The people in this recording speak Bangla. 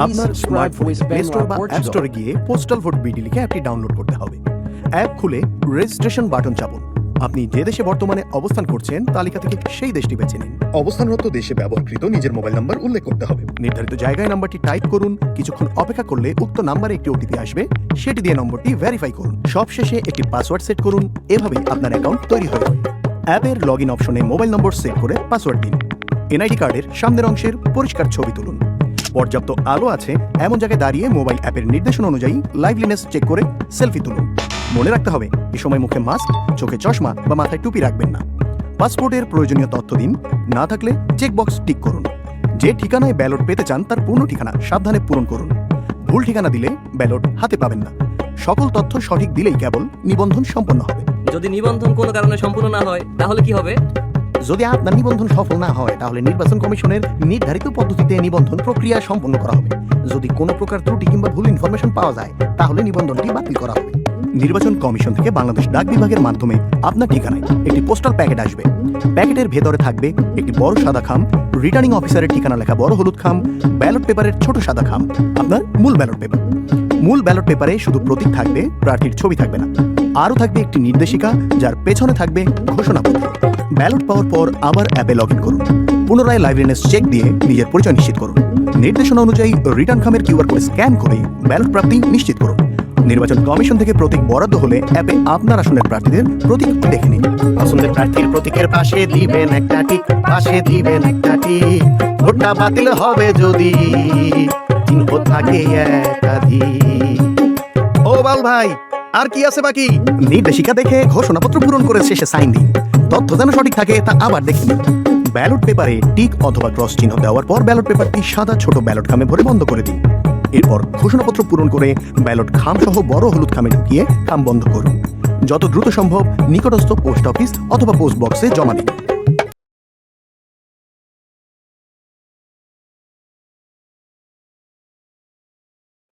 আপনার স্মার্টফোনে প্লে স্টোর বা অ্যাপ স্টোরে গিয়ে পোস্টাল ভোট বিডি লিখে অ্যাপটি ডাউনলোড করতে হবে। অ্যাপ খুলে রেজিস্ট্রেশন বাটন চাপুন। আপনি যে দেশে বর্তমানে অবস্থান করছেন তালিকা থেকে সেই দেশটি বেছে নিন। অবস্থানরত দেশে ব্যবহৃত নিজের মোবাইল নাম্বার উল্লেখ করতে হবে। নির্ধারিত জায়গায় নাম্বারটি টাইপ করুন। কিছুক্ষণ অপেক্ষা করলে উক্ত নাম্বারে একটি ওটিপি আসবে, সেটি দিয়ে নম্বরটি ভেরিফাই করুন। সবশেষে একটি পাসওয়ার্ড সেট করুন। এভাবেই আপনার অ্যাকাউন্ট তৈরি হয়ে যাবে। অ্যাপের লগ ইন অপশনে মোবাইল নম্বর সেট করে পাসওয়ার্ড দিন। এনআইডি কার্ডের সামনের অংশের পরিষ্কার ছবি তুলুন। পর্যাপ্ত আলো আছে এমন জায়গায় দাঁড়িয়ে মোবাইল অ্যাপের নির্দেশনা অনুযায়ী লাইভলিনেস চেক করে সেলফি তুলুন। মনে রাখতে হবে এ সময় মুখে মাস্ক, চোখে চশমা বা মাথায় টুপি রাখবেন না। পাসপোর্টের প্রয়োজনীয় তথ্য দিন, না থাকলে চেকবক্স টিক করুন। যে ঠিকানায় ব্যালট পেতে চান তার পূর্ণ ঠিকানা সাবধানে পূরণ করুন। ভুল ঠিকানা দিলে ব্যালট হাতে পাবেন না। সকল তথ্য সঠিক দিলেই কেবল নিবন্ধন সম্পন্ন হবে। যদি নিবন্ধন কোনো কারণে সম্পূর্ণ না হয় তাহলে কি হবে? যদি আপনার নিবন্ধন সফল না হয় তাহলে নির্বাচন কমিশনের নির্ধারিত পদ্ধতিতে নিবন্ধন প্রক্রিয়া সম্পন্ন করা হবে। যদি কোনো প্রকার ত্রুটি কিংবা ভুল ইনফরমেশন পাওয়া যায় তাহলে নিবন্ধনটি বাতিল করা হবে। নির্বাচন কমিশন থেকে বাংলাদেশ ডাক বিভাগের মাধ্যমে আপনার ঠিকানায় একটি পোস্টাল প্যাকেট আসবে। প্যাকেটের ভেতরে থাকবে একটি বড় সাদা খাম, রিটার্নিং অফিসারের ঠিকানা লেখা বড় হলুদ খাম, ব্যালট পেপারের ছোট সাদা খাম, আপনার মূল ব্যালট পেপার। মূল ব্যালট পেপারে শুধু প্রতীক থাকবে, প্রার্থীর ছবি থাকবে না। আরও থাকবে একটি নির্দেশিকা যার পেছনে থাকবে ঘোষণাপত্র। ব্যালট পাওয়ার পর আবার অ্যাপে লগ ইন করুন। পুনরায় লাইভলিনেস চেক দিয়ে নিজের পরিচয় নিশ্চিত করুন। নির্দেশনা অনুযায়ী রিটার্ন খামের কিউআর কোড স্ক্যান করে ব্যালট প্রাপ্তি নিশ্চিত করুন। নির্বাচন কমিশন থেকে প্রতীক বরাদ্দ হলে অ্যাপে আপনার আসনের প্রার্থীদের প্রতীক দেখে নিন। পছন্দের প্রার্থীর প্রতীকের পাশে দিবেন একটা টিক, পাশে দিবেন একটা টিক। ভোটটা বাতিল হবে যদি চিহ্ন থাকে একাধিক। ও বাল ভাই, আর কি আছে বাকি? নির্দেশিকা দেখে ঘোষণাপত্র পূরণ করে শেষে সাইন দিন। তথ্য যেন সঠিক থাকে তা আবার দেখে নিন। ব্যালট পেপারে টিক অথবা ক্রস চিহ্ন দেওয়ার পর ব্যালট পেপারটি সাদা ছোট ব্যালট খামে ভরে বন্ধ করে দিন। এরপর ঘোষণাপত্র পূরণ করে ব্যালট খাম সহ বড় হলুদ খামে ঢুকিয়ে খাম বন্ধ করুন। যত দ্রুত সম্ভব নিকটস্থ পোস্ট অফিস অথবা পোস্ট বক্সে জমা দিন।